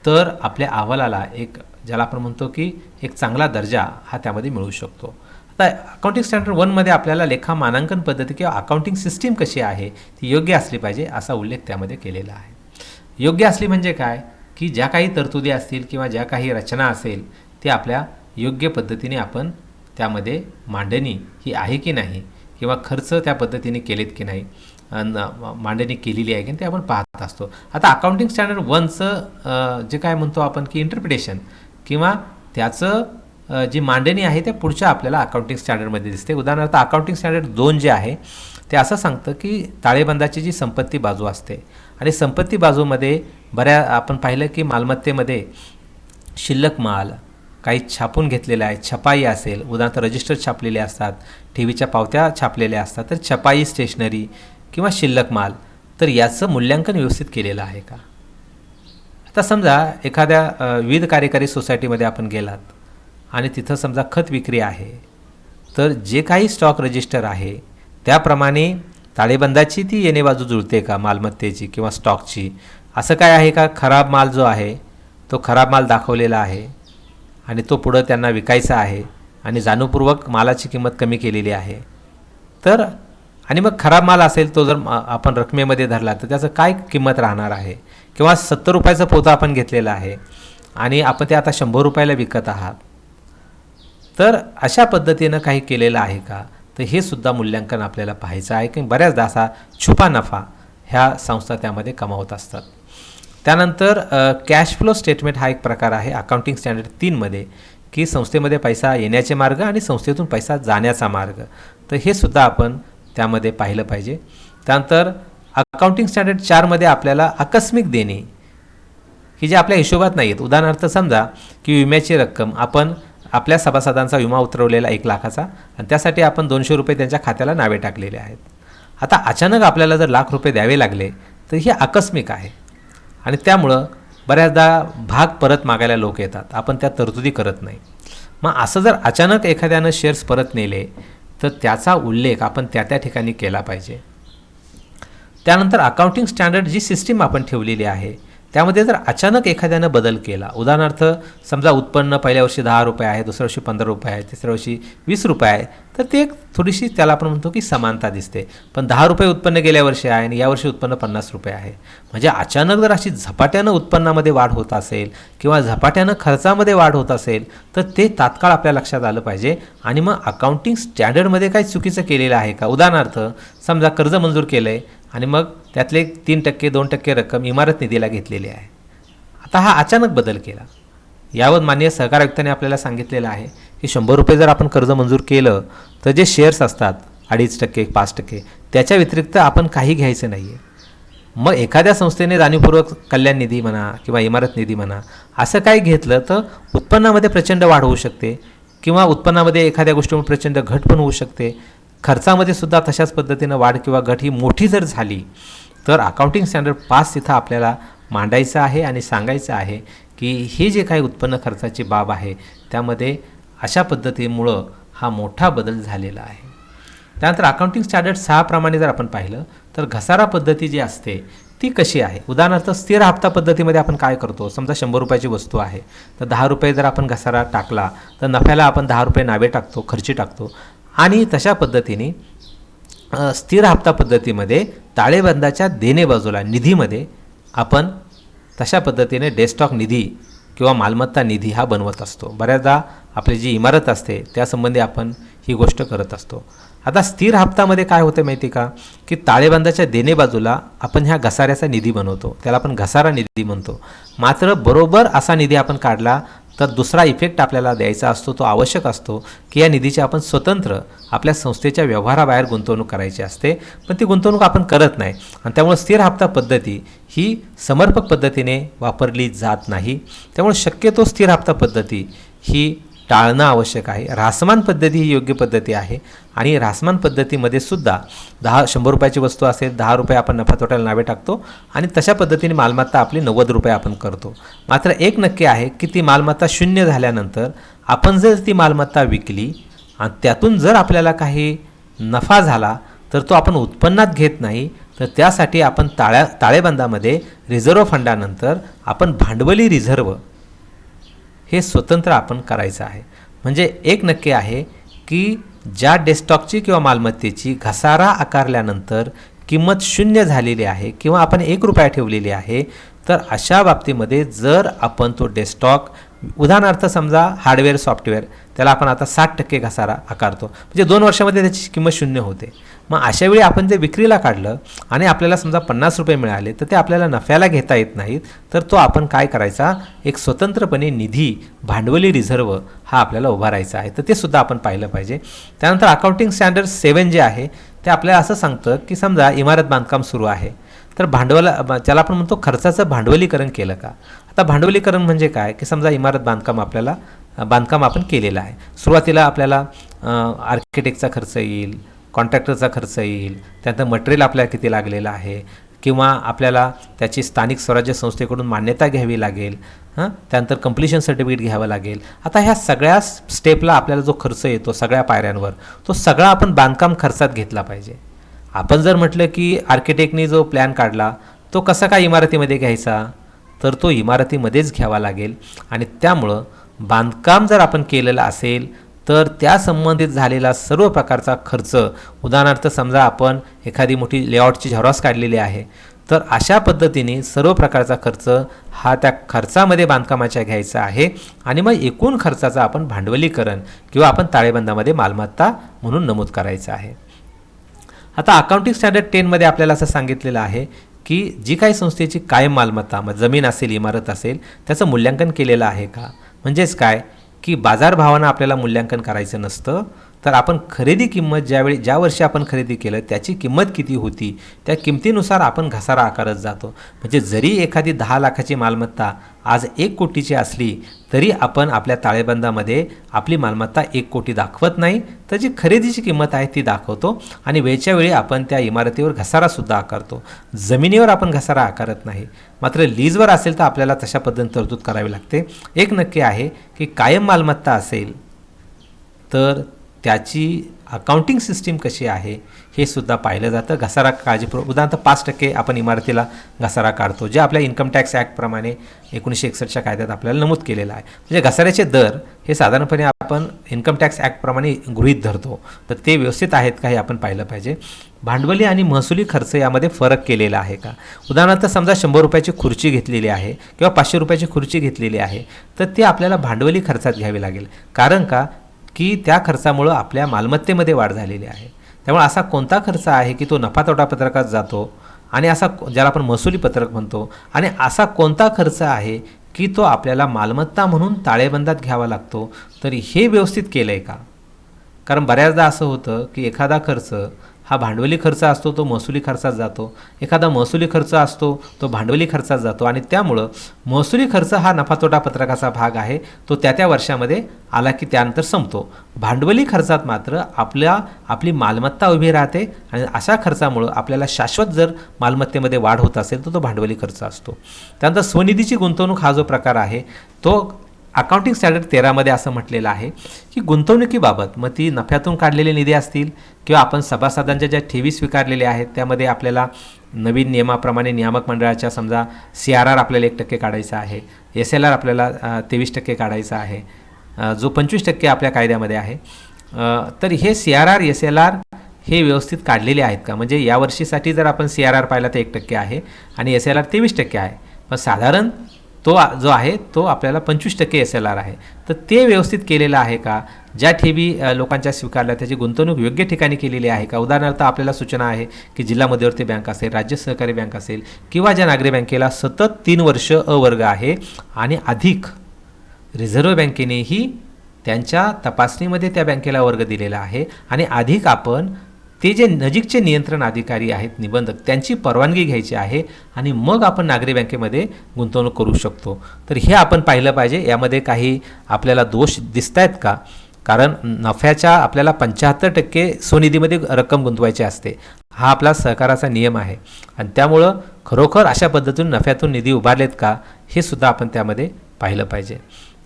तर आपल्या अहवालाला एक ज्याला आपण म्हणतो की एक चांगला दर्जा हा त्यामध्ये मिळू शकतो. आता अकाउंटिंग स्टँडर्ड 1 मध्ये आपल्याला लेखा मानांकन पद्धती किंवा अकाउंटिंग सिस्टीम कशी आहे ती योग्य असली पाहिजे असा उल्लेख त्यामध्ये केलेला आहे. योग्य असली म्हणजे काय की ज्या काही तरतुदी असतील किंवा ज्या काही रचना असेल ते आपल्या योग्य पद्धतीने आपण त्यामध्ये मांडणी ही आहे की नाही किंवा खर्च त्या पद्धतीने केलेत की नाही मांडणी केलेली आहे की ते आपण पाहत असतो. आता अकाउंटिंग स्टँडर्ड 1चं जे काय म्हणतो आपण की इंटरप्रिटेशन किंवा त्याचं जी मांडणी आहे त्या पुढच्या आपल्याला अकाउंटिंग स्टँडर्डमध्ये दिसते. उदाहरणार्थ अकाउंटिंग स्टँडर्ड 2 जे आहे ते असं सांगतं की ताळेबंदाची जी संपत्ती बाजू असते आणि संपत्ती बाजूमध्ये आपण पाहिलं की मालमत्तेमध्ये शिल्लक माल काही छापून घेतलेला आहे, छपाई असेल, उदाहरणार्थ रजिस्टर छापलेले असतात, ठेवीच्या पावत्या छापलेल्या असतात, तर छपाई स्टेशनरी किंवा शिल्लक माल तर याचं मूल्यांकन व्यवस्थित केलेलं आहे का. आता समजा एखाद्या विविध कार्यकारी सोसायटीमध्ये आपण गेलात आणि तिथं समजा खत विक्री आहे तर जे काही स्टॉक रजिस्टर आहे त्याप्रमाणे ताळेबंदाची ती येणे बाजू जुळते का मालमत्तेची किंवा स्टॉकची. असं काय आहे का खराब माल जो आहे तो खराब माल दाखवलेला आहे आणि तो पुढं त्यांना विकायचा आहे आणि जाणीवपूर्वक मालाची किंमत कमी केलेली आहे तर आणि मग खराब माल असेल तो जर आपण रकमेमध्ये धरला तर त्याचं काय किंमत राहणार आहे. किंवा 70 रुपयाचं पोतं आपण घेतलेलं आहे आणि आपण ते आता 100 रुपयाला विकत आहात तर अशा पद्धतीनं काही केलेलं आहे का. तर हे सुद्धा मूल्यांकन आपल्याला पाहायचं आहे की बऱ्याचदा असा छुपा नफा ह्या संस्था त्यामध्ये कमावत असतात. त्यानंतर कॅश फ्लो स्टेटमेंट हा एक प्रकार आहे अकाउंटिंग स्टँडर्ड 3 मध्ये की संस्थेमध्ये पैसा येण्याचे मार्ग आणि संस्थेतून पैसा जाण्याचा मार्ग तर हे सुद्धा आपण त्यामध्ये पाहिलं पाहिजे. त्यानंतर अकाउंटिंग स्टँडर्ड 4 मध्ये आपल्याला आकस्मिक देणे की जे आपल्या हिशोबात नाही आहेत. उदाहरणार्थ समजा की विम्याची रक्कम आपण आपल्या सभासदांचा विमा उतरवलेला 1 लाखाचा आणि त्यासाठी आपण 200 रुपये त्यांच्या खात्याला नावे टाकलेले आहेत. आता अचानक आपल्याला जर लाख रुपये द्यावे लागले तर हे आकस्मिक आहे आणि त्यामुळं बऱ्याचदा भाग परत मागायला लोक येतात, आपण त्या तरतुदी करत नाही. मग असं जर अचानक एखाद्यानं शेअर्स परत नेले तर त्याचा उल्लेख आपण त्या ठिकाणी केला पाहिजे. त्यानंतर अकाउंटिंग स्टँडर्ड जी सिस्टीम आपण ठेवलेली आहे त्यामध्ये जर अचानक एखाद्यानं बदल केला, उदाहरणार्थ समजा उत्पन्न पहिल्या वर्षी 10 रुपये आहे, दुसऱ्या वर्षी 15 रुपये आहे, तिसऱ्या वर्षी 20 रुपये आहे, तर ते एक थोडीशी त्याला आपण म्हणतो की समानता दिसते. पण 10 रुपये उत्पन्न गेल्या वर्षी आहे आणि यावर्षी उत्पन्न 50 रुपये आहे. म्हणजे अचानक जर अशी झपाट्यानं उत्पन्नामध्ये वाढ होत असेल किंवा झपाट्यानं खर्चामध्ये वाढ होत असेल तर ते तात्काळ आपल्या लक्षात आलं पाहिजे. आणि मग अकाउंटिंग स्टँडर्डमध्ये काही चुकीचं केलेलं आहे का. उदाहरणार्थ समजा कर्ज मंजूर केलं आहे आणि मग त्यातले 3% 2% रक्कम इमारत निधीला घेतलेली आहे. आता हा अचानक बदल केला. यावर माननीय सहकार आयुक्तांनी आपल्याला सांगितलेलं आहे की 100 रुपये जर आपण कर्ज मंजूर केलं तर जे शेअर्स असतात 2.5% 5% त्याच्या व्यतिरिक्त आपण काही घ्यायचं नाही आहे. मग एखाद्या संस्थेने जाणीवपूर्वक कल्याण निधी म्हणा किंवा इमारत निधी म्हणा असं काही घेतलं तर उत्पन्नामध्ये प्रचंड वाढ होऊ शकते किंवा उत्पन्नामध्ये एखाद्या गोष्टीमुळे प्रचंड घट पण होऊ शकते. खर्चामध्ये सुद्धा तशाच पद्धतीनं वाढ किंवा घट ही मोठी जर झाली तर अकाउंटिंग स्टँडर्ड 5 तिथं आपल्याला मांडायचं आहे आणि सांगायचं आहे की हे जे काही उत्पन्न खर्चाची बाब आहे त्यामध्ये अशा पद्धतीमुळं हा मोठा बदल झालेला आहे. त्यानंतर अकाउंटिंग स्टँडर्ड 6 प्रमाणे जर आपण पाहिलं तर घसारा पद्धती जी असते ती कशी आहे. उदाहरणार्थ स्थिर हप्ता पद्धतीमध्ये आपण काय करतो, समजा 100 रुपयाची वस्तू आहे तर 10 रुपये जर आपण घसारा टाकला तर नफ्याला आपण 10 रुपये नावे टाकतो, खर्ची टाकतो. आणि तशा पद्धतीने स्थिर हप्ता पद्धतीमध्ये ताळेबंदाच्या देणे बाजूला निधीमध्ये आपण तशा पद्धतीने डेस्टॉक निधी किंवा मालमत्ता निधी हा बनवत असतो. बऱ्याचदा आपली जी इमारत असते त्यासंबंधी आपण ही गोष्ट करत असतो. आता स्थिर हप्तामध्ये काय होतं माहिती का की ताळेबंदाच्या देणे बाजूला आपण ह्या घसाऱ्याचा निधी बनवतो, त्याला आपण घसारा निधी म्हणतो. मात्र बरोबर असा निधी आपण काढला तर दुसरा इफेक्ट आपल्याला द्यायचा असतो, तो आवश्यक असतो की या निधीची आपण स्वतंत्र आपल्या संस्थेच्या व्यवहाराबाहेर गुंतवणूक करायची असते. पण ती गुंतवणूक आपण करत नाही आणि त्यामुळे स्थिर हप्ता पद्धती ही समर्पक पद्धतीने वापरली जात नाही. त्यामुळे शक्यतो स्थिर हप्ता पद्धती ही टाळणं आवश्यक आहे. ऱ्हासमान पद्धती ही योग्य पद्धती आहे आणि ऱ्हासमान पद्धतीमध्ये सुद्धा 100 रुपयाची वस्तू असेल 10 रुपये आपण नफा तोट्याला नावे टाकतो आणि तशा पद्धतीने मालमत्ता आपली 90 रुपये आपण करतो. मात्र एक नक्की आहे की ती मालमत्ता शून्य झाल्यानंतर आपण जर ती मालमत्ता विकली आणि त्यातून जर आपल्याला काही नफा झाला तर तो आपण उत्पन्नात घेत नाही, तर त्यासाठी आपण ताळेबंदामध्ये रिझर्व्ह फंडानंतर आपण भांडवली रिझर्व्ह हे स्वतंत्र आपण करायचं आहे. म्हणजे एक नक्की आहे की ज्या डेस्टॉकची किंवा मालमत्तेची घसारा आकारल्यानंतर किंमत शून्य झालेली आहे किंवा आपण 1 रुपया ठेवलेली आहे तर अशा बाबतीमध्ये जर आपण तो डेस्टॉक उदाहरणार्थ समजा हार्डवेअर सॉफ्टवेअर त्याला आपण आता 60% घसारा आकारतो म्हणजे 2 वर्षामध्ये त्याची किंमत शून्य होते. मग अशावेळी आपण जे विक्रीला काढलं आणि आपल्याला समजा 50 रुपये मिळाले तर ते आपल्याला नफ्याला घेता येत नाहीत, तर तो आपण काय करायचा एक स्वतंत्रपणे निधी भांडवली रिझर्व्ह हा आपल्याला उभारायचा आहे. तर ते सुद्धा आपण पाहिलं पाहिजे. त्यानंतर अकाउंटिंग स्टँडर्ड 7 जे आहे ते आपल्याला असं सांगतं की समजा इमारत बांधकाम सुरू आहे तर त्याला आपण म्हणतो खर्चाचं भांडवलीकरण केलं का. आता भांडवलीकरण म्हणजे काय की समजा इमारत बांधकाम आपण केलेलं आहे. सुरुवातीला आपल्याला आर्किटेक्टचा खर्च येईल, कॉन्ट्रॅक्टरचा खर्च येईल, त्यानंतर मटेरियल आपल्याला किती लागलेलं आहे किंवा आपल्याला त्याची स्थानिक स्वराज्य संस्थेकडून मान्यता घ्यावी लागेल, त्यानंतर कंप्लिशन सर्टिफिकेट घ्यावं लागेल. आता ह्या सगळ्या स्टेपला आपल्याला जो खर्च येतो सगळ्या पायऱ्यांवर तो सगळा आपण बांधकाम खर्चात घेतला पाहिजे. आपण जर म्हटलं की आर्किटेक्टनी जो प्लॅन काढला तो कसा काय इमारतीमध्ये घ्यायचा तर तो इमारतीमध्येच घ्यावा लागेल. आणि त्यामुळं बांधकाम जर आपण केलेलं असेल तर त्या संबंधित झालेला सर्व प्रकारचा खर्च उदाहरणार्थ समजा आपण एखादी मोठी लेआउटची झेरॉक्स काढलेली आहे तर अशा पद्धतीने सर्व प्रकारचा खर्च हा त्या खर्चामध्ये बांधकामाच्या घ्यायचा आहे आणि मग एकूण खर्चाचा आपण भांडवलीकरण किंवा आपण ताळेबंदामध्ये मालमत्ता म्हणून नमूद करायचं आहे. आता अकाउंटिंग स्टँडर्ड 10 मध्ये आपल्याला असं सांगितलेलं आहे की जी काही संस्थेची कायम मालमत्ता जमीन असेल इमारत असेल त्याचं मूल्यांकन केलेलं आहे का. म्हणजेच काय की बाजारभावानं आपल्याला मूल्यांकन करायचं नसतं तर आपण खरेदी किंमत ज्या वर्षी आपण खरेदी केलं त्याची किंमत किती होती त्या किमतीनुसार आपण घसारा आकारत जातो. म्हणजे जरी एखादी 10 लाखाची मालमत्ता आज 1 कोटीची असली तरी आपण आपल्या ताळेबंदामध्ये आपली मालमत्ता 1 कोटी दाखवत नाही तर जी खरेदीची किंमत आहे ती दाखवतो आणि वेळच्या वेळी आपण त्या इमारतीवर घसारासुद्धा आकारतो. जमिनीवर आपण घसारा आकारत नाही. मात्र लीजवर असेल तर आपल्याला तशा पद्धतीने तरतूद करावी लागते. एक नक्की आहे की कायम मालमत्ता असेल तर त्याची अकाउंटिंग सिस्टीम कशी आहे हे सुद्धा पाहिलं जातं. घसारा काळजीपूर्वक, उदाहरणार्थ 5% आपण इमारतीला घसारा काढतो, जे आपल्या इन्कम टॅक्स ॲक्टप्रमाणे 1961च्या कायद्यात आपल्याला नमूद केलेलं आहे. म्हणजे घसाऱ्याचे दर हे साधारणपणे आपण इन्कम टॅक्स ॲक्टप्रमाणे गृहीत धरतो, तर ते व्यवस्थित आहेत का हे आपण पाहिलं पाहिजे. भांडवली आणि महसुली खर्च यामध्ये फरक केलेला आहे का. उदाहरणार्थ समजा 100 रुपयाची खुर्ची घेतलेली आहे किंवा 500 रुपयाची खुर्ची घेतलेली आहे, तर ते आपल्याला भांडवली खर्चात घ्यावी लागेल. कारण का की त्या खर्चामुळं आपल्या मालमत्तेमध्ये वाढ झालेली आहे. त्यामुळे असा कोणता खर्च आहे की तो नफा तोटा पत्रकात जातो आणि असा ज्याला आपण महसुली पत्रक म्हणतो, आणि असा कोणता खर्च आहे की तो आपल्याला मालमत्ता म्हणून ताळेबंदात घ्यावा लागतो. तर हे व्यवस्थित केलं आहे का. कारण बऱ्याचदा असं होतं की एखादा खर्च हा भांडवली खर्च असतो तो महसुली खर्चात जातो, एखादा महसुली खर्च असतो तो भांडवली खर्चात जातो, आणि त्यामुळं महसुली खर्च हा नफा तोटा पत्रकाचा भाग आहे, तो त्या वर्षामध्ये आला की त्यानंतर संपतो. भांडवली खर्चात मात्र आपली मालमत्ता उभी राहते, आणि अशा खर्चामुळं आपल्याला शाश्वत जर मालमत्तेमध्ये वाढ होत असेल तर तो भांडवली खर्च असतो. त्यानंतर स्वनिधीची गुंतवणूक हा जो प्रकार आहे तो अकाउंटिंग स्टँडर्ड 13 मध्ये असं म्हटलेलं आहे की गुंतवणुकीबाबत, मग ती नफ्यातून काढलेले निधी असतील किंवा आपण सभासदांच्या ज्या ठेवी स्वीकारलेल्या आहेत त्यामध्ये आपल्याला नवीन नियमाप्रमाणे नियामक मंडळाच्या समजा CRR आपल्याला 1% काढायचा आहे, SLR आपल्याला 23% काढायचा आहे, जो 25% आपल्या कायद्यामध्ये आहे. तर हे CRR SLR हे व्यवस्थित काढलेले आहेत का. म्हणजे यावर्षीसाठी जर आपण CRR पाहिला तर 1% आहे आणि SLR 23% आहे, पण साधारण तो जो आहे तो आपल्याला 25% SLR आहे. तर ते व्यवस्थित केलेलं आहे का. ज्या ठेवी लोकांच्या स्वीकारल्या त्याची गुंतवणूक योग्य ठिकाणी केलेली आहे का. उदाहरणार्थ आपल्याला सूचना आहे की जिल्हा मध्यवर्ती बँक असेल, राज्य सहकारी बँक असेल, किंवा ज्या नागरी बँकेला सतत 3 वर्ष अवर्ग आहे आणि अधिक रिझर्व्ह बँकेनेही त्यांच्या तपासणीमध्ये त्या बँकेला वर्ग दिलेला आहे, आणि अधिक आपण ते जे नजीकचे नियंत्रण अधिकारी आहेत निबंधक त्यांची परवानगी घ्यायची आहे, आणि मग आपण नागरी बँकेमध्ये गुंतवणूक करू शकतो. तर हे आपण पाहिलं पाहिजे. यामध्ये काही आपल्याला दोष दिसत आहेत का. कारण नफ्याच्या आपल्याला 75% स्वनिधीमध्ये रक्कम गुंतवायची असते, हा आपला सहकाराचा नियम आहे, आणि त्यामुळं खरोखर अशा पद्धतीने नफ्यातून निधी उभारलेत का हे सुद्धा आपण त्यामध्ये पाहिलं पाहिजे.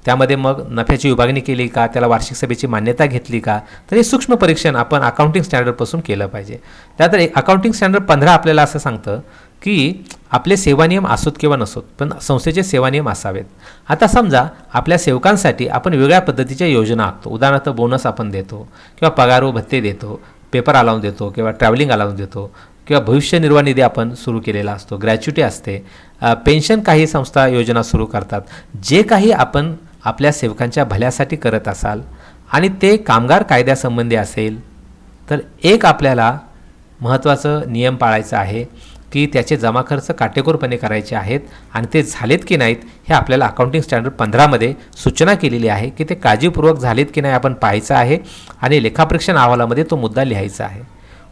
त्यामध्ये मग नफ्याची विभागणी केली का, त्याला वार्षिक सभेची मान्यता घेतली का, तर हे सूक्ष्म परीक्षण आपण अकाउंटिंग स्टँडर्डपासून केलं पाहिजे. त्यानंतर अकाउंटिंग स्टँडर्ड 15 आपल्याला असं सांगतं की आपले सेवा नियम असोत किंवा नसोत, पण संस्थेचे सेवा नियम असावेत. आता समजा आपल्या सेवकांसाठी आपण वेगळ्या पद्धतीच्या योजना आखतो, उदाहरणार्थ बोनस आपण देतो किंवा पगार व भत्ते देतो, पेपर अलाउन्स देतो किंवा ट्रॅव्हलिंग अलाउन्स देतो, किंवा भविष्य निर्वाह निधी आपण सुरू केलेला असतो, ग्रॅच्युटी असते, पेन्शन काही संस्था योजना सुरू करतात. जे काही आपण आपल्या सेवकांच्या भल्यासाठी करत असाल आणि ते कामगार कायद्यासंबंधी असेल, तर एक आपल्याला महत्त्वाचं नियम पाळायचं आहे की त्याचे जमा खर्च काटेकोरपणे करायचे आहेत, आणि ते झालेत की नाहीत हे आपल्याला अकाउंटिंग स्टँडर्ड 15 मध्ये सूचना केलेली आहे की ते काळजीपूर्वक झालेत की नाही आपण पाहायचं आहे, आणि लेखापरीक्षण अहवालामध्ये तो मुद्दा लिहायचा आहे.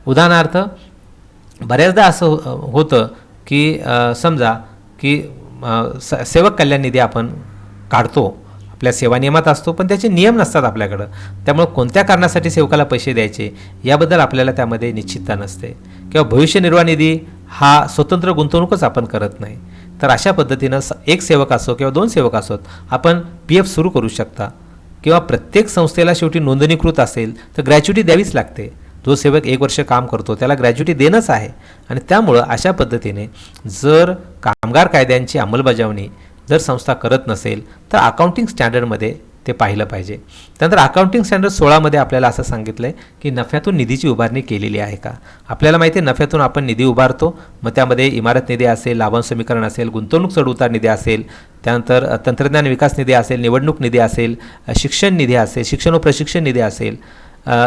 उदाहरणार्थ बऱ्याचदा असं होतं की समजा की सेवक कल्याण निधी आपण काढतो, आपल्या सेवा नियमात असतो, पण त्याचे नियम नसतात आपल्याकडं. त्यामुळे कोणत्या कारणासाठी सेवकाला पैसे द्यायचे याबद्दल आपल्याला त्यामध्ये निश्चितता नसते, किंवा भविष्य निर्वाह निधी हा स्वतंत्र गुंतवणूकच आपण करत नाही. तर अशा पद्धतीनं एक सेवक असो किंवा 2 सेवक असोत, आपण PF सुरू करू शकता, किंवा प्रत्येक संस्थेला शेवटी नोंदणीकृत असेल तर ग्रॅच्युटी द्यावीच लागते. जो सेवक 1 वर्ष काम करतो त्याला ग्रॅच्युटी देणंच आहे, आणि त्यामुळं अशा पद्धतीने जर कामगार कायद्यांची अंमलबजावणी जर संस्था करत नसेल तर अकाउंटिंग स्टँडर्डमध्ये ते पाहिलं पाहिजे. त्यानंतर अकाउंटिंग स्टँडर्ड 16 मध्ये आपल्याला असं सांगितलं आहे की नफ्यातून निधीची उभारणी केलेली आहे का. आपल्याला माहिती आहे नफ्यातून आपण निधी उभारतो, मग त्यामध्ये इमारत निधी असेल, लाभांश समीकरण असेल, गुंतवणूक चढउतार निधी असेल, त्यानंतर तंत्रज्ञान विकास निधी असेल, निवडणूक निधी असेल, शिक्षण निधी असेल, शिक्षण व प्रशिक्षण निधी असेल,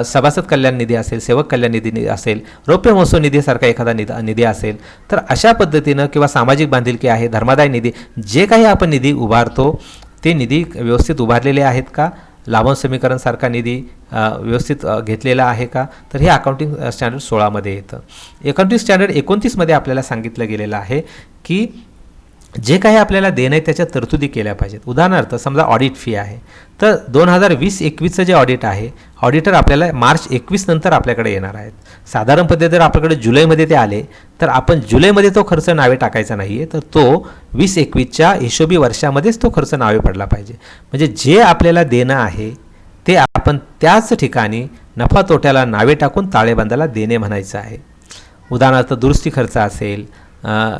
सभासद कल्याण निधी असेल, सेवक कल्याण निधी असेल, रौप्य महोत्सव निधीसारखा एखादा निधी असेल, तर अशा पद्धतीनं किंवा सामाजिक बांधिलकी आहे, धर्मादाय निधी, जे काही आपण निधी उभारतो ते निधी व्यवस्थित उभारलेले आहेत का, लाभांश समीकरणसारखा निधी व्यवस्थित घेतलेला आहे का. तर हे अकाउंटिंग स्टँडर्ड 16 मध्ये येतं. अकाउंटिंग स्टँडर्ड 29 मध्ये आपल्याला सांगितलं गेलेलं आहे की जे काही आपल्याला देणं आहे त्याच्या तरतुदी केल्या पाहिजेत. उदाहरणार्थ समजा ऑडिट फी आहे, तर 2020-21चं जे ऑडिट आहे, ऑडिटर आपल्याला मार्च 21 नंतर आपल्याकडे येणार आहेत. साधारण पद्धतीने जर आपल्याकडे जुलैमध्ये ते आले तर आपण जुलैमध्ये तो खर्च नावे टाकायचा नाही आहे, तर तो 20-21च्या हिशोबी वर्षामध्येच तो खर्च नावे पडला पाहिजे. म्हणजे जे आपल्याला देणं आहे ते आपण त्याच ठिकाणी नफा तोट्याला नावे टाकून ताळेबंदाला देणे म्हणायचं आहे. उदाहरणार्थ दुरुस्ती खर्च असेल,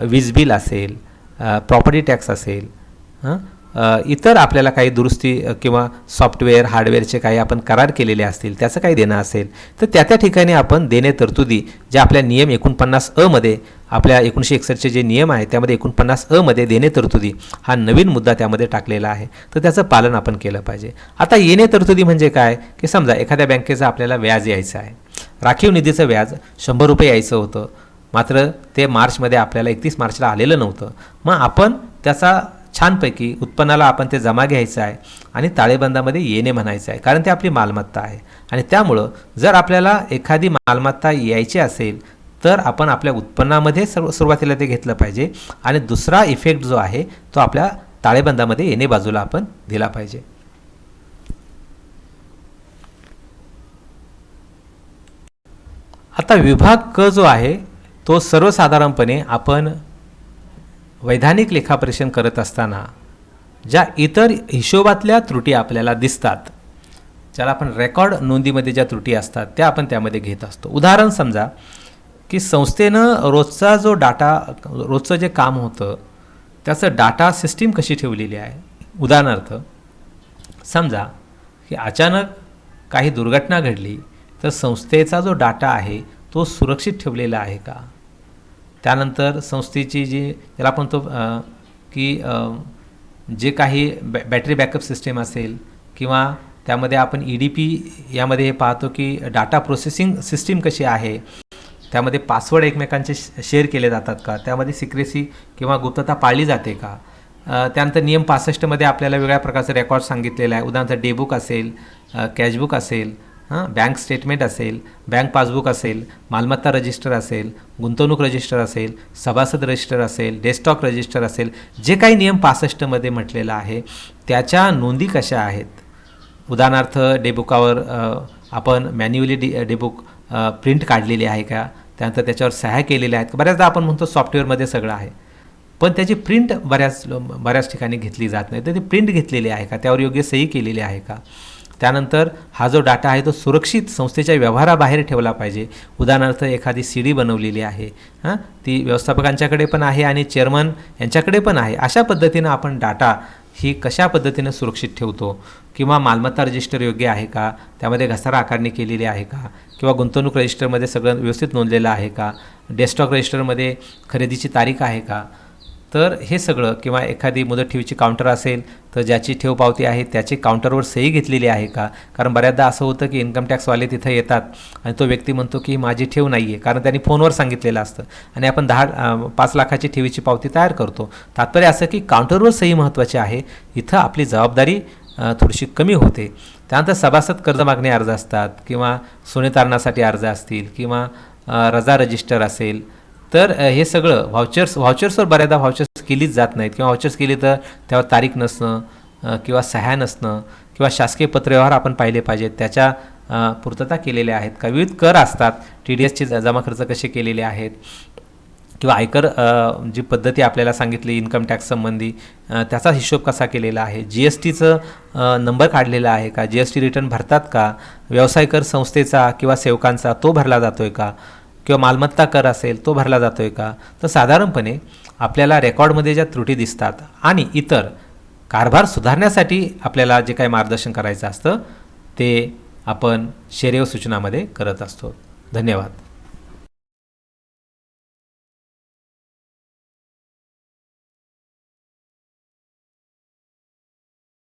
वीज बिल असेल, प्रॉपर्टी टॅक्स असेल, इतर आपल्याला काही दुरुस्ती किंवा सॉफ्टवेअर हार्डवेअरचे काही आपण करार केलेले असतील त्याचं काही देणं असेल तर त्या ठिकाणी आपण देणे तरतुदी ज्या आपल्या नियम 49 मध्ये आपल्या 1961चे जे नियम आहे त्यामध्ये 49 मध्ये देणे तरतुदी हा नवीन मुद्दा त्यामध्ये टाकलेला आहे, तर त्याचं पालन आपण केलं पाहिजे. आता येणे तरतुदी म्हणजे काय की समजा एखाद्या बँकेचं आपल्याला व्याज यायचं आहे, राखीव निधीचं व्याज 100 रुपये यायचं होतं, मात्र ते मार्चमध्ये आपल्याला 31 मार्चला आलेलं नव्हतं. मग आपण त्याचा छानपैकी उत्पन्नाला आपण ते जमा घ्यायचं आहे आणि ताळेबंदामध्ये येणे म्हणायचं आहे, कारण ते आपली मालमत्ता आहे. आणि त्यामुळं जर आपल्याला एखादी मालमत्ता यायची असेल तर आपण आपल्या उत्पन्नामध्ये सुरुवातीला ते घेतलं पाहिजे आणि दुसरा इफेक्ट जो आहे तो आपल्या ताळेबंदामध्ये येणे बाजूला आपण दिला पाहिजे. आता विभाग क जो आहे तो सर्वसाधारणपणे आपण वैधानिक लेखापरीक्षण करत असताना ज्या इतर हिशोबातल्या त्रुटी आपल्याला दिसतात, ज्याला आपण रेकॉर्ड नोंदीमध्ये ज्या त्रुटी असतात त्या आपण त्यामध्ये घेत असतो. उदाहरण समजा की संस्थेनं रोजचा जो डाटा, रोजचं जे काम होतं त्याचं डाटा सिस्टीम कशी ठेवलेली आहे. उदाहरणार्थ समजा की अचानक काही दुर्घटना घडली तर संस्थेचा जो डाटा आहे तो सुरक्षित ठेवलेला आहे का. त्यानंतर संस्थेची जी ज्याला आपण तो की जे काही बॅटरी बॅकअप सिस्टीम असेल किंवा त्यामध्ये आपण EDP यामध्ये हे पाहतो की डाटा प्रोसेसिंग सिस्टीम कशी आहे, त्यामध्ये पासवर्ड एकमेकांचे शेअर केले जातात का, त्यामध्ये सिक्रेसी किंवा गुप्तता पाळली जाते का. त्यानंतर नियम 65 मध्ये आपल्याला वेगळ्या प्रकारचं रेकॉर्ड सांगितलेलं आहे. उदाहरणार्थ डेबुक असेल, कॅशबुक असेल, बँक स्टेटमेंट असेल, बँक पासबुक असेल, मालमत्ता रजिस्टर असेल, गुंतवणूक रजिस्टर असेल, सभासद रजिस्टर असेल, डेस्कटॉप रजिस्टर असेल, जे काही नियम 65 मध्ये म्हटलेलं आहे त्याच्या नोंदी कशा आहेत. उदाहरणार्थ डेबुकावर आपण मॅन्युअली डेबुक प्रिंट काढलेली आहे का, त्यानंतर त्याच्यावर सह्या केलेल्या आहेत. बऱ्याचदा आपण म्हणतो सॉफ्टवेअरमध्ये सगळं आहे, पण त्याची प्रिंट बऱ्याच ठिकाणी घेतली जात नाही, तर ती प्रिंट घेतलेली आहे का, त्यावर योग्य सही केलेली आहे का. त्यानंतर हा जो डाटा आहे तो सुरक्षित संस्थेच्या व्यवहाराबाहेर ठेवला पाहिजे. उदाहरणार्थ एखादी CD बनवलेली आहे, ती व्यवस्थापकांच्याकडे पण आहे आणि चेअरमन यांच्याकडे पण आहे, अशा पद्धतीनं आपण डाटा ही कशा पद्धतीनं सुरक्षित ठेवतो. किंवा मालमत्ता रजिस्टर योग्य आहे का, त्यामध्ये घसारा आकारणी केलेली आहे का, किंवा गुंतवणूक रजिस्टरमध्ये सगळं व्यवस्थित नोंदलेलं आहे का, डेस्कटॉप रजिस्टरमध्ये खरेदीची तारीख आहे का. तर हे सगळं, किंवा एखादी मुदत ठेवीची काउंटर असेल तर ज्याची ठेव पावती आहे त्याची काउंटरवर सही घेतलेली आहे का. कारण बऱ्याचदा असं होतं की इन्कम टॅक्सवाले तिथं येतात आणि तो व्यक्ती म्हणतो की माझी ठेव नाही आहे, कारण त्यांनी फोनवर सांगितलेलं असतं आणि आपण 5 लाखाची ठेवीची पावती तयार करतो. तात्पर्य असं की काउंटरवर सही महत्त्वाची आहे, इथं आपली जबाबदारी थोडीशी कमी होते. त्यानंतर सभासद कर्ज मागणी अर्ज असतात, किंवा सोने तारणासाठी अर्ज असतील, किंवा रजा रजिस्टर असेल, तर हे सगळं व्हाउचर्सवर बऱ्याचदा व्हाउचर्स केलीच जात नाहीत, किंवा व्हाउचर्स केली तर त्यावर तारीख नसणं किंवा सह्या नसणं, किंवा शासकीय पत्रव्यवहार आपण पाहिले पाहिजेत, त्याच्या पूर्तता केलेल्या आहेत का. विविध कर असतात, TDSचे जमा खर्च कसे केलेले आहेत, किंवा आयकर जी पद्धती आपल्याला सांगितली इन्कम टॅक्स संबंधी त्याचा हिशोब कसा केलेला आहे, GSTचं नंबर काढलेला आहे का, GST रिटर्न भरतात का, व्यवसाय कर संस्थेचा किंवा सेवकांचा तो भरला जातो आहे का, किंवा मालमत्ता कर असेल तो भरला जातो आहे का. तर साधारणपणे आपल्याला रेकॉर्डमध्ये ज्या त्रुटी दिसतात आणि इतर कारभार सुधारण्यासाठी आपल्याला जे काही मार्गदर्शन करायचं असतं ते आपण शेरेव सूचनामध्ये करत असतो. धन्यवाद.